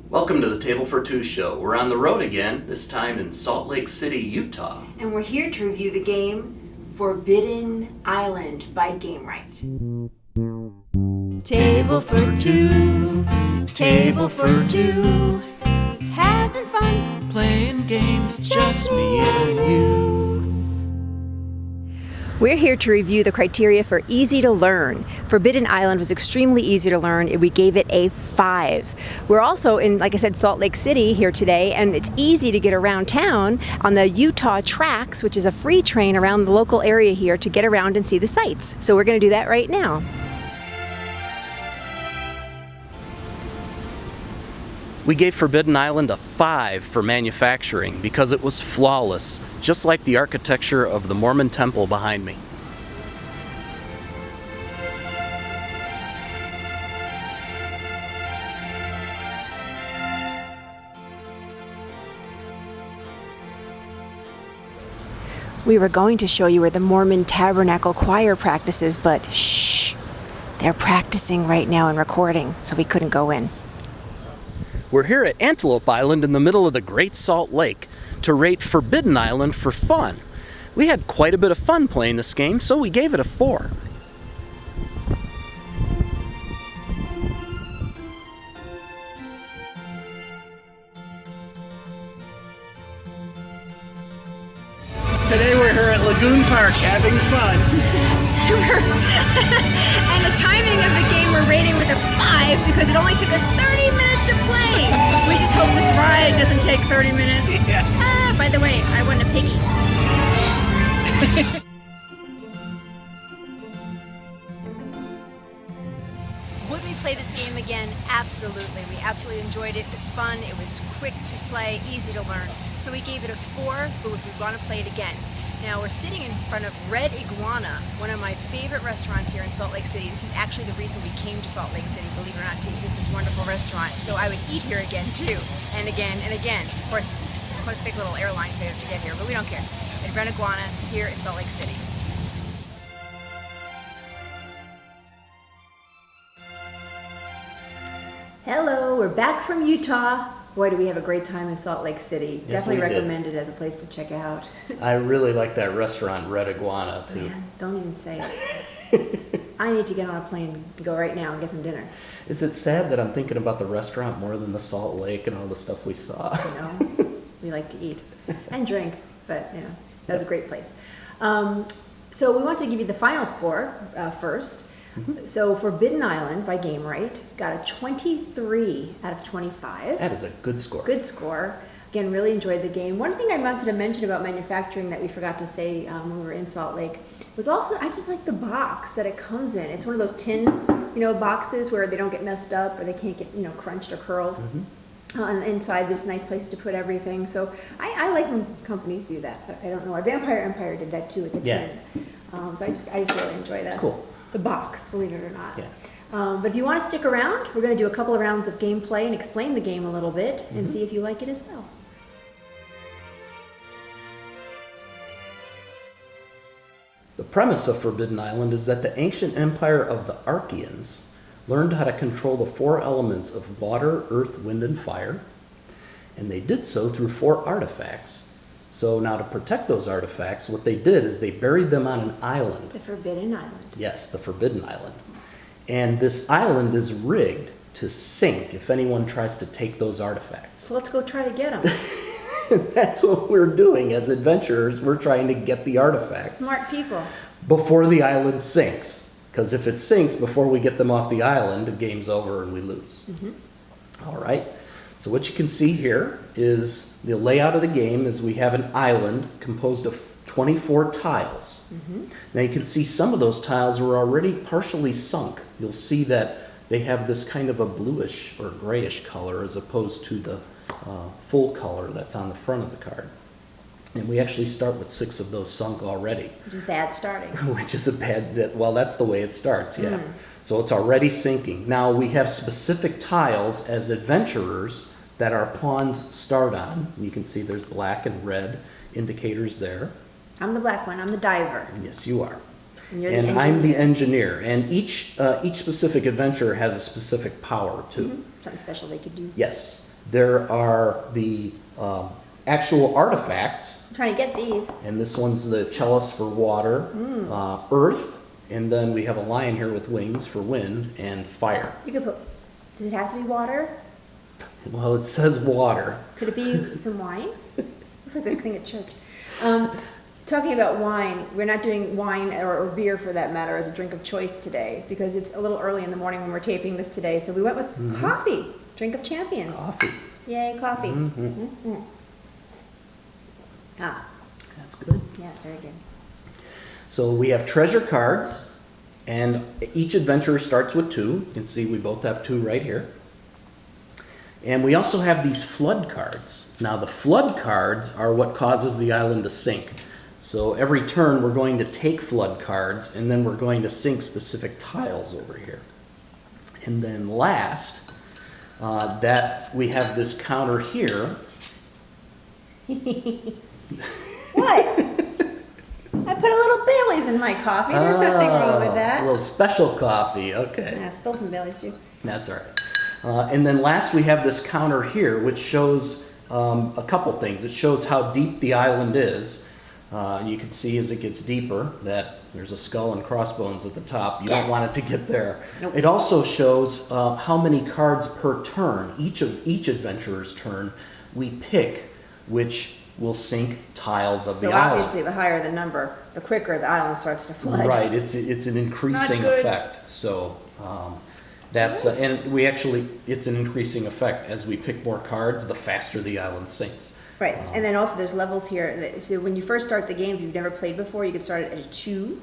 Welcome to the Table for Two show. We're on the road again, this time in Salt Lake City, Utah. And we're here to review the game Forbidden Island by Gamewright. Table for two, having fun, playing games, just me and you. We're here to review the criteria for easy to learn. Forbidden Island was extremely easy to learn. We gave it a 5. We're also in, like I said, Salt Lake City here today, and it's easy to get around town on the Utah Tracks, which is a free train around the local area here to get around and see the sights. So we're going to do that right now. We gave Forbidden Island a 5 for manufacturing because it was flawless, just like the architecture of the Mormon temple behind me. We were going to show you where the Mormon Tabernacle Choir practices, but shh, they're practicing right now and recording, so we couldn't go in. We're here at Antelope Island in the middle of the Great Salt Lake to rate Forbidden Island for fun. We had quite a bit of fun playing this game, so we gave it a 4. Today we're here at Lagoon Park having fun. And the timing of the game we're rating with a 5 because it only took us 30 minutes to play. We just hope this ride doesn't take 30 minutes. Yeah. Ah, by the way, I won a piggy. Would we play this game again? Absolutely. We absolutely enjoyed it. It was fun. It was quick to play, easy to learn. So we gave it a 4, but if we want to play it again. Now we're sitting in front of Red Iguana, one of my favorite restaurants here in Salt Lake City. This is actually the reason we came to Salt Lake City, believe it or not, to eat at this wonderful restaurant. So I would eat here again too, and again and again. Of course, take a little airline fare to get here, but we don't care. At Red Iguana here in Salt Lake City. Hello, we're back from Utah. Boy, do we have a great time in Salt Lake City. Yes, Definitely we did. recommend it as a place to check out. I really like that restaurant, Red Iguana, too. Man, don't even say it. I need to get on a plane to go right now and get some dinner. Is it sad that I'm thinking about the restaurant more than the Salt Lake and all the stuff we saw? You know, we like to eat and drink, but you know, that was a great place. So we want to give you the final score first. So Forbidden Island by Gamewright got a 23 out of 25. That is a good score. Good score. Again, really enjoyed the game. One thing I wanted to mention about manufacturing that we forgot to say when we were in Salt Lake was also, I just like the box that it comes in. It's one of those tin, boxes where they don't get messed up or they can't get, crunched or curled. And inside, there's nice places to put everything. So I like when companies do that. I don't know. Our Vampire Empire did that too with the tin. So I just really enjoy that. It's cool. The box, believe it or not. Yeah. But if you want to stick around, we're going to do a couple of rounds of gameplay and explain the game a little bit and see if you like it as well. The premise of Forbidden Island is that the ancient empire of the Archeans learned how to control the 4 elements of water, earth, wind, and fire, and they did so through 4 artifacts. So now to protect those artifacts, what they did is they buried them on an island. The Forbidden Island. Yes, the Forbidden Island. And this island is rigged to sink if anyone tries to take those artifacts. So let's go try to get them. That's what we're doing as adventurers. We're trying to get the artifacts. Smart people. Before the island sinks. Because if it sinks before we get them off the island, the game's over and we lose. All right. So what you can see here is the layout of the game is we have an island composed of 24 tiles. Now you can see some of those tiles are already partially sunk. You'll see that they have this kind of a bluish or grayish color as opposed to the full color that's on the front of the card. And we actually start with 6 of those sunk already. Which is bad starting. Which is that's the way it starts, yeah. So it's already sinking. Now we have specific tiles as adventurers that our pawns start on. You can see there's black and red indicators there. I'm the black one. I'm the diver. Yes, you are. And you're the And engineer. I'm the engineer. And each specific adventure has a specific power too. Something special they could do. Yes. there are the actual artifacts, I'm trying to get these. and this one's the chalice for water, earth, and then we have a lion here with wings for wind, and fire. You could put, does it have to be water? Well, it says water. Could it be some wine? Looks like the thing at church. Talking about wine, we're not doing wine or beer for that matter as a drink of choice today because it's a little early in the morning when we're taping this today. So we went with coffee, drink of champions. Coffee. Yay, coffee. Ah, That's good. yeah, very good. So we have treasure cards, and each adventurer starts with 2. You can see we both have 2 right here. And we also have these flood cards. Now the flood cards are what causes the island to sink. So every turn we're going to take flood cards, and then we're going to sink specific tiles over here. And then last, that we have this counter here. What? I put a little Bailey's in my coffee. There's nothing wrong with A that. little special coffee, okay. Yeah, I spilled some Bailey's too. That's all right. And then last we have this counter here, which shows a couple things. It shows how deep the island is. You can see as it gets deeper that there's a skull and crossbones at the top. You don't want it to get there. Nope. It also shows how many cards per turn, each adventurer's turn, we pick, which will sink tiles of the So island. obviously the higher the number, the quicker the island starts to flood. Right, it's an increasing Not good. effect. So that's and we actually it's an increasing effect as we pick more cards. The faster the island sinks. Right, and then also there's levels here. So when you first start the game, if you've never played before, you could start it at a 2.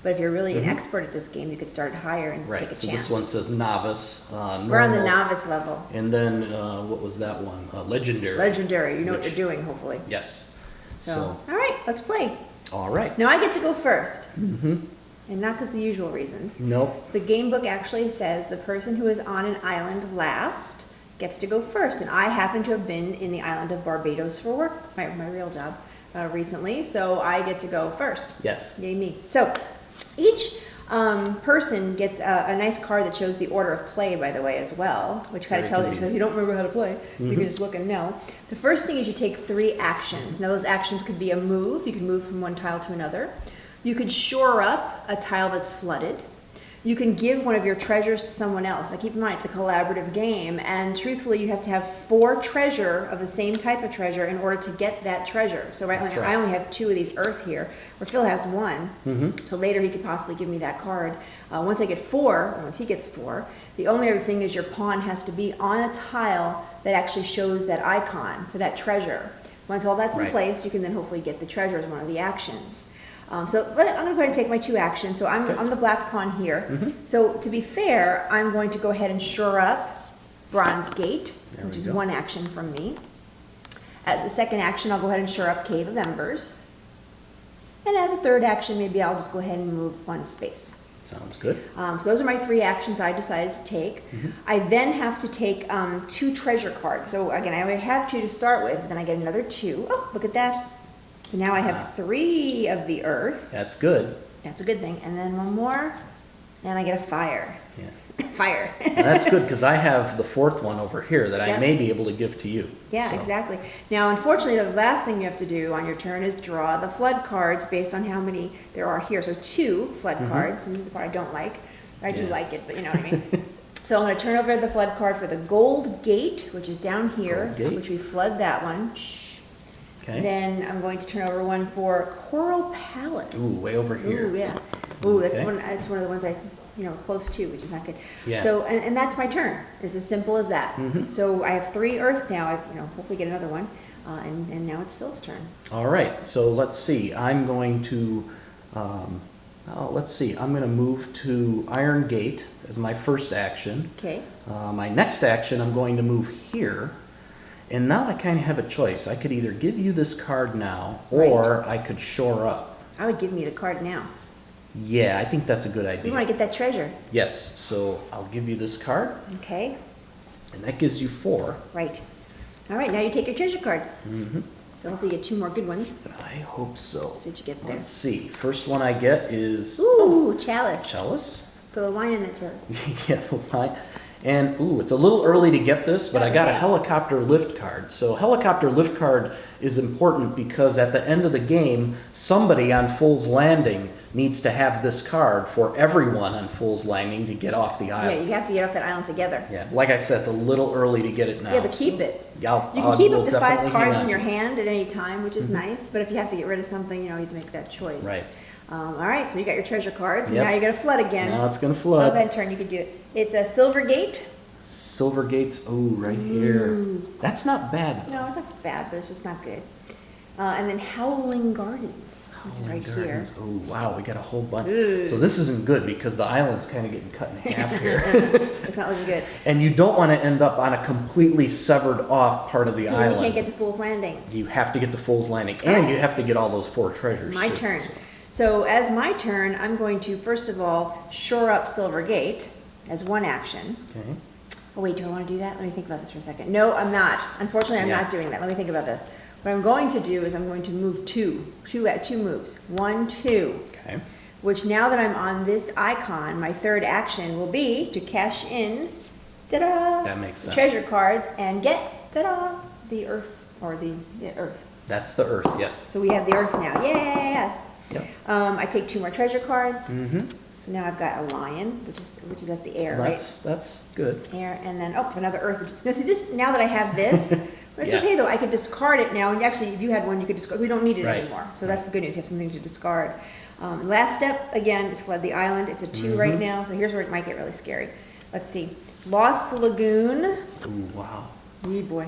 But if you're really an expert at this game, you could start higher and take a Right. chance. So this one says novice. We're on the normal, novice level. And then what was that one? Legendary. Legendary, you know what Which- you're doing, hopefully. Yes. So, all right, let's play. All right. Now I get to go first. And not because the usual reasons. Nope. The game book actually says the person who is on an island last gets to go first. And I happen to have been in the island of Barbados for work, my real job, recently. So I get to go first. Yes. Yay me. So each person gets a nice card that shows the order of play, by the way, as well, which kind of Very tells you, so if you don't remember how to play, you can just look and know. The first thing is you take 3 actions. Now those actions could be a move. You can move from one tile to another. You could shore up a tile that's flooded. You can give one of your treasures to someone else. Now keep in mind, it's a collaborative game, and truthfully, you have to have 4 treasure of the same type of treasure in order to get that treasure. So right That's now, right. I only have 2 of these earth here, where Phil has 1. So later he could possibly give me that card. Once I get 4, or once he gets 4, the only other thing is your pawn has to be on a tile that actually shows that icon for that treasure. Once all that's in Right. place, you can then hopefully get the treasure as one of the actions. So I'm going to go ahead and take my 2 actions. So I'm the black pawn here. So to be fair, I'm going to go ahead and shore up Bronze Gate, There which we is go. 1 action from me. As a second action, I'll go ahead and shore up Cave of Embers. And as a third action, maybe I'll just go ahead and move 1 space. Sounds good. So those are my 3 actions I decided to take. I then have to take 2 treasure cards. So again, I only have 2 to start with, but then I get another 2. Oh, look at that. So now I have 3 of the earth. That's good. That's a good thing. And then 1 more, and I get a fire. Yeah. Fire. Now, that's good because I have the 4th one over here that I Yep. may be able to give to you. Yeah, So, exactly. Now, unfortunately, the last thing you have to do on your turn is draw the flood cards based on how many there are here. So 2 flood cards, and this is the part I don't like. I do Yeah. like it, but you know what I mean. So I'm going to turn over the flood card for the Gold Gate, which is down here, Gold Gate. which we flood that one. Okay. Then I'm going to turn over one for Coral Palace. Ooh, way over here. Ooh, yeah. Ooh, that's Okay. one. That's one of the ones I, close to, which is not good. Yeah. So, and that's my turn. It's as simple as that. So I have 3 Earth now. I, hopefully get another one, and now it's Phil's turn. All right, so let's see. I'm going to, let's see. I'm going to move to Iron Gate as my first action. Okay. My next action, I'm going to move here. And now I kind of have a choice. I could either give you this card now, or I could shore up. I would give me the card now. Yeah, I think that's a good You idea. want to get that treasure. Yes, so I'll give you this card, Okay. and that gives you 4. Right. All right. Now you take your treasure cards. So hopefully you get 2 more good ones. I hope so. See what you get there. Let's see. First one I get is Ooh, chalice. chalice. Put a wine in that chalice. Yeah, the wine. And, ooh, it's a little early to get this, but I That's got a okay. helicopter lift card. So helicopter lift card is important because at the end of the game, somebody on Fool's Landing needs to have this card for everyone on Fool's Landing to get off the Yeah, island. you have to get off that island together. Yeah, like I said, it's a little early to get it now. Yeah, but keep it. Yeah, You can keep we'll up to definitely 5 hang cards on in your to it. hand at any time, which is nice. But if you have to get rid of something, you know, you have to make that choice. Right. All right, so you got your treasure cards, and Yep. now you're gonna flood again. Now it's gonna Go flood. ahead and turn. You could do it. It's a Silver Gate. Silver Gates, ooh, right here. That's not bad. No, it's not bad, but it's just not good. And then Howling Gardens, which is right Gardens. here. Oh, wow, we got a whole bunch. Ooh. So this isn't good because the island's kind of getting cut in half here. It's not looking good. And you don't want to end up on a completely severed off part of the And then you can't island. get to Fool's Landing. You have to get to Fool's Landing, and you have to get all those 4 treasures. My too. turn. So as my turn, I'm going to, first of all, shore up Silver Gate as one action. Okay. Oh wait, do I want to do that? Let me think about this for a second. No, I'm not. Unfortunately, I'm Yeah. not doing that. Let me think about this. What I'm going to do is I'm going to move two moves. 1, 2. Okay. Which now that I'm on this icon, my third action will be to cash in, ta-da! That makes sense. Treasure cards and get, ta-da! The earth, or the earth. That's the Earth, yes. So we have the earth now. Yes! Yep. I take 2 more treasure cards. Mm-hmm. So now I've got a lion, which is that's the air, right? That's good. Air, and then another earth. Now see this. Now that I have this, it's Yeah. okay though. I could discard it now. And actually, if you had one, you could discard. We don't need it Right. anymore. So that's the good news. You have something to discard. Last step again is flood the island. It's a 2 right now. So here's where it might get really scary. Let's see. Lost Lagoon. Ooh, wow. Wee boy.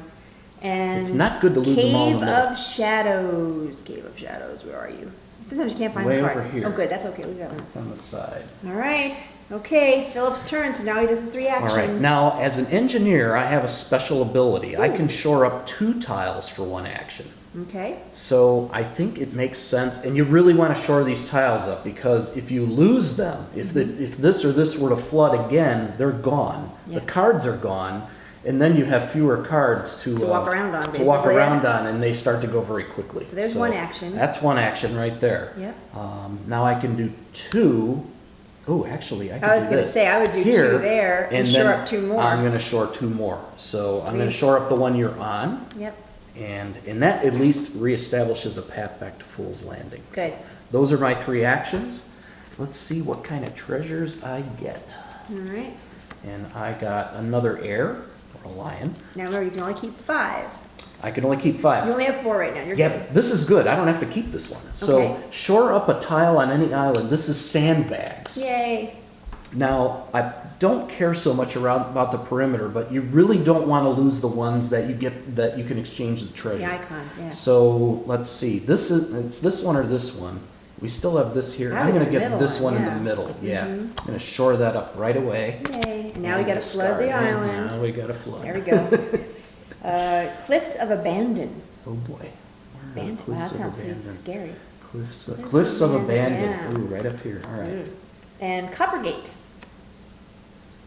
And It's not good to lose them all in the Cave middle. of Shadows. Cave of Shadows. Where are you? Sometimes you can't find Way the card. over here. Oh, good. That's okay. Leave that one. It's on the side. All right. Okay. Philip's turn. So now he does his 3 actions. All right. Now, as an engineer, I have a special ability. I can shore up 2 tiles for 1 action. Okay. So I think it makes sense, and you really want to shore these tiles up because if you lose them, if this or this were to flood again, they're gone. Yeah. The cards are gone, and then you have fewer cards to walk around on, To walk basically. around on, and they start to go very quickly. So there's 1 action. That's 1 action right there. Yep. Now I can do 2. Oh, actually, I can I was do gonna this. say, I would do 2 Here, there and then shore up 2 more. I'm going to shore 2 more. So I'm going Three. to shore up the one you're on. Yep. And that at least reestablishes a path back to Fool's Landing. Good. Those are my 3 actions. Let's see what kind of treasures I get. All right. And I got another air, or a lion. Now remember, you can only keep 5. I can only keep 5. You only have 4 right now. You're Yeah, good. but this is good. I don't have to keep this one. So Okay. shore up a tile on any island. This is sandbags. Yay. Now, I don't care so much about the perimeter, but you really don't want to lose the ones that you get that you can exchange the treasure. The icons, yeah. So let's see. It's this one or this one. We still have this here. I I'm would going do to the get middle this one, one in yeah. the middle. Yeah. I'm going to shore that up right away. Yay. And now we gotta discard flood the it. island. Now we got to flood. There we go. Cliffs of Abandon. Oh boy. Where are the Abandon. Wow, that Cliffs of sounds pretty Abandon? scary. Cliffs of Abandon. Yeah. Ooh, right up here. All right. And Coppergate.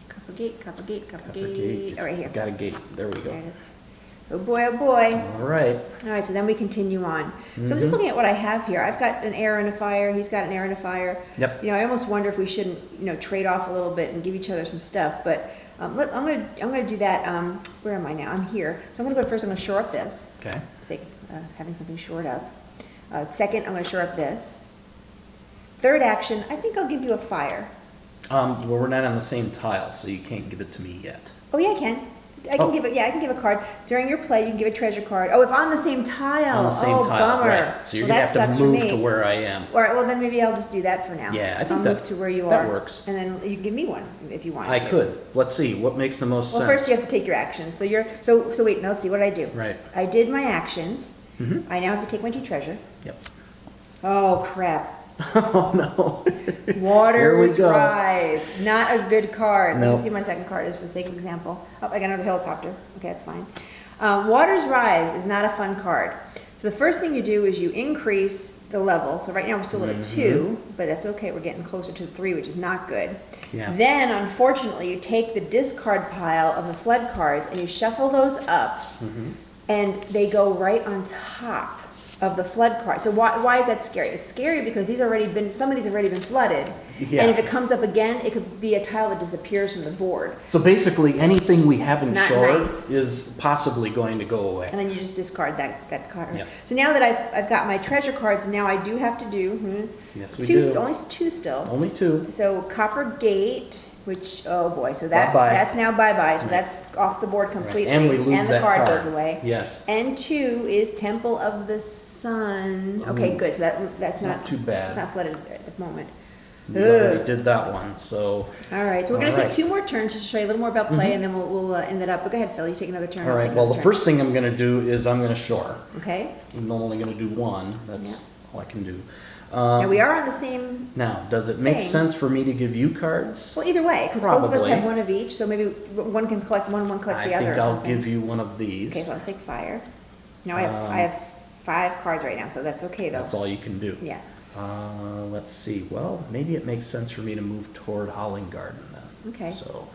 Coppergate. Copper gate. Oh, right here. Got a gate. There we There go. it is. Oh boy, oh boy. All right. All right, so then we continue on. So Mm-hmm. I'm just looking at what I have here. I've got an air and a fire. He's got an air and a fire. Yep. You know, I almost wonder if we shouldn't, trade off a little bit and give each other some stuff. But I'm gonna do that. Where am I now? I'm here. So I'm gonna go first. I'm gonna shore up this. Okay. For the sake of having something shored up. Second, I'm gonna shore up this. Third action, I think I'll give you a fire. Well, we're not on the same tile, so you can't give it to me yet. Oh yeah, I can. I can Oh. give it. Yeah, I can give a card during your play. You can give a treasure card. Oh, if on the same tile. On the same oh, tile, bummer. right? So you're Well, gonna that have sucks to for move me. to where I am. All right. Well, then maybe I'll just do that for now. Yeah, I think I'll that- move to where you that are. works. And then you can give me one if you want. I to. could. Let's see what makes the most Well, sense. first you have to take your actions. So so wait. Now let's see. What did I do? Right. I did my actions. Mhm. I now have to take my 2 treasure. Yep. Oh crap! Oh no. Here we Waters go. Rise. Not a good card. Let's Nope. just see what my second card is for the sake of example. Oh, I got another helicopter. Okay, that's fine. Waters Rise is not a fun card. So the first thing you do is you increase the level. So right now we're still at a 2, but that's okay. We're getting closer to 3, which is not good. Yeah. Then, unfortunately, you take the discard pile of the flood cards and you shuffle those up, and they go right on top of the flood card. So why is that scary? It's scary because some of these have already been flooded. Yeah. And if it comes up again, it could be a tile that disappears from the board. So basically, anything we haven't Not shored nice. is possibly going to go away. And then you just discard that card. Yeah. So now that I've got my treasure cards, now I do have to do Yes, we do. only two still. Only 2. So Copper Gate, which, oh boy, so Bye-bye. that's now bye-bye, so that's off the board completely. And we lose And the that card card. goes away. Yes. And 2 is Temple of the Sun. Okay, good, so that's Not too bad. It's not flooded at the moment. We already Ugh. did that one, so. All right, so we're gonna All take right. 2 more turns just to show you a little more about play, and then we'll end it up. But go ahead, Phil, you take another turn. All I'll right, take well, another the turn. first thing I'm gonna do is I'm gonna shore. Okay, I'm only gonna do 1, that's all I can do. now we are on the same, Now, does it make Thing. sense for me to give you cards? well, either way, because both of us Probably. have 1 of each, so maybe one can collect one collect I the other think or I'll something. give you one of these. Okay, so I'll take fire. Now I have 5 cards right now, so that's okay though. That's all you can do. Yeah. Let's see, well, maybe it makes sense for me to move toward Howling Garden then. Okay. So,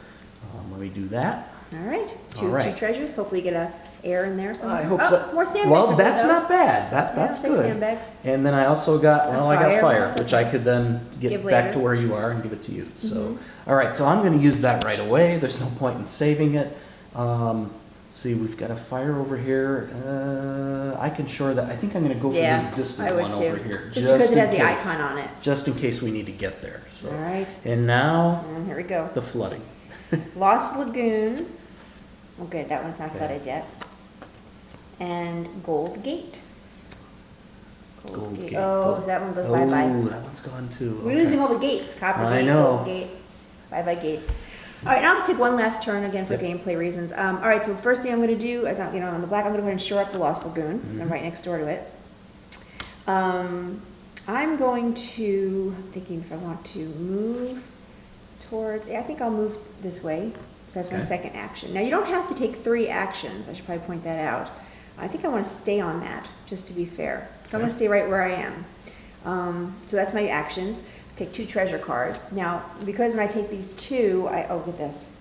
let me do that. All right. All right. 2 treasures. Hopefully you get a air in there somewhere. I hope oh, so. More sandbags. Well, are that's good, though. not bad. That's Yeah, take good. sandbags. And then I also got, well, I got Fire, fire, that's which okay. I could then Give get back later. Mm-hmm. to where you are and give it to you. So, all right, so I'm going to use that right away. There's no point in saving it. Let's see, we've got a fire over here. I can shore that. I think I'm going to go for Yeah, this distant I would one too. over here. Just because it in has the case. icon on it. Just in case we need to get there. So. All right. And now, And here we go. the flooding. Lost Lagoon. Oh, good. That one's not Okay. flooded yet. And Gold Gate. Gold Gate. Oh, so that one goes bye-bye. Oh, that one's gone too. We're Okay. losing all the gates. Copper I Gate, know. Gold Gate, bye-bye gates. All right, now I'll just take one last turn again for Yep. gameplay reasons. All right, so first thing I'm going to do is, on the black, I'm going to go ahead and shore up the Lost Lagoon, because I'm right next door to it. I'm going to, I'm thinking if I want to move towards, I think I'll move this way. That's my Okay. second action. Now, you don't have to take 3 actions. I should probably point that out. I think I want to stay on that, just to be fair. So I'm going to stay right where I am. So that's my actions. Take 2 treasure cards. Now, because when I take these 2, oh, look at this.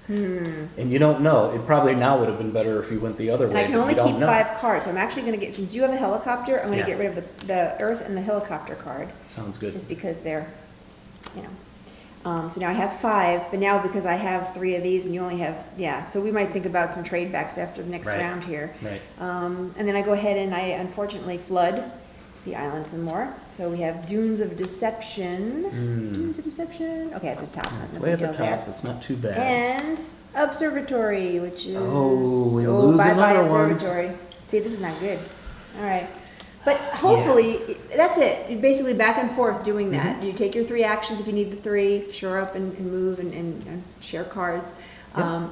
And you don't know. It probably now would have been better if you went the other way. And I can but only you don't keep know. 5 cards. So I'm actually going to get, since you have a helicopter, I'm going to Yeah. get rid of the Earth and the helicopter card. Sounds good. Just because they're, you know. So now I have 5, but now because I have 3 of these and you only have, so we might think about some trade backs after the next Right. round here. Right. And then I go ahead and I unfortunately flood the island some more. So we have Dunes of Deception. Dunes of Deception. Okay, at the top. It's no way at big the deal there. top. It's not too bad. And Observatory, which is Oh, we lose bye-bye another one. Observatory. See, this is not good. All right, but hopefully that's it. You're basically back and forth doing that. Mm-hmm. You take your 3 actions if you need the 3, shore up and move and share cards.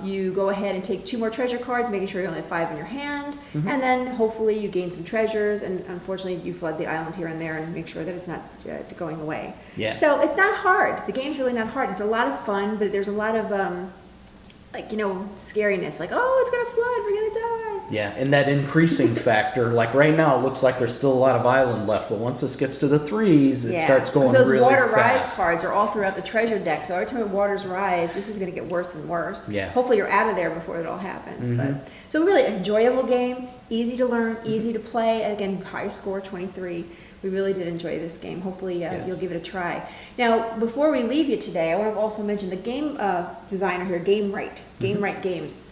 You go ahead and take 2 more treasure cards, making sure you only have 5 in your hand, Mm-hmm. and then hopefully you gain some treasures. And unfortunately, you flood the island here and there, and make sure that it's not going away. Yeah. So it's not hard. The game's really not hard. It's a lot of fun, but there's a lot of scariness. Like, oh, it's gonna flood. We're gonna die. Yeah, and that increasing factor, like right now, it looks like there's still a lot of island left, but once this gets to the 3s, it starts going Those really water rise fast. cards are all throughout the treasure deck, so every time waters rise, this is going to get worse and worse. Yeah. Hopefully you're out of there before it all happens. But so really enjoyable game, easy to learn, easy to play. Again, high score 23. We really did enjoy this game. Hopefully Yes. you'll give it a try. Now, before we leave you today, I want to also mention the game designer here, Gamewright, Gamewright Games.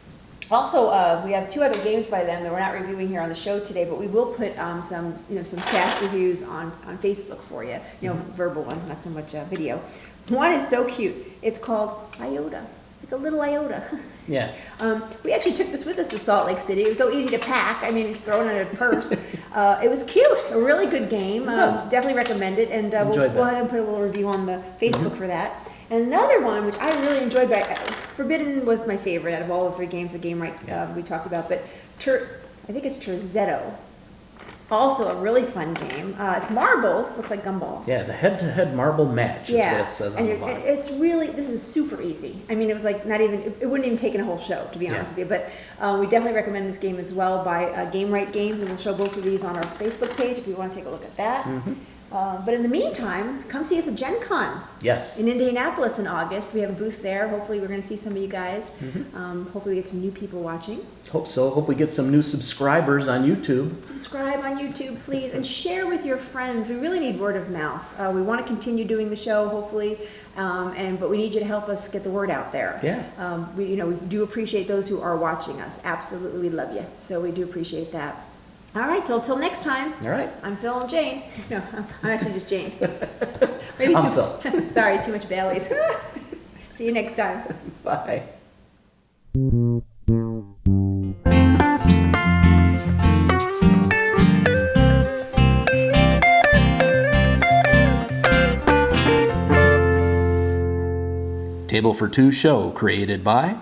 Also, we have 2 other games by them that we're not reviewing here on the show today, but we will put some cast reviews on Facebook for you. Verbal ones, not so much video. One is so cute. It's called Iota, like a little iota. Yeah. We actually took this with us to Salt Lake City. It was so easy to pack. I mean, it's thrown in a purse. It was cute. A really good game. was. Definitely recommend it. And we'll Enjoyed go that. ahead and put a little review on the Facebook for that. And another one, which I really enjoyed, but Forbidden was my favorite out of all the 3 games, the Gamewright we talked about. But I think it's Terzetto. Also a really fun game. It's marbles, looks like gumballs. Yeah, the head-to-head marble match is what it says on the box. It's really, this is super easy. I mean, it was like not even, it wouldn't even taken a whole show, to be honest with you. But we definitely recommend this game as well by Gamewright Games, and we'll show both of these on our Facebook page if you want to take a look at that. But in the meantime, come see us at Gen Con Yes. in Indianapolis in August. We have a booth there. Hopefully we're going to see some of you guys. Mm-hmm. Hopefully we get some new people watching. Hope so. Hope we get some new subscribers on YouTube. Subscribe on YouTube, please, and share with your friends. We really need word of mouth. We want to continue doing the show, hopefully, but we need you to help us get the word out there. Yeah. We do appreciate those who are watching us. Absolutely, we love you. So we do appreciate that. All right, till next time. All right. I'm Phil and Jane. No, I'm actually just Jane. I'm Phil. Sorry, too much Baileys. See you next time. Bye. Table for Two show created by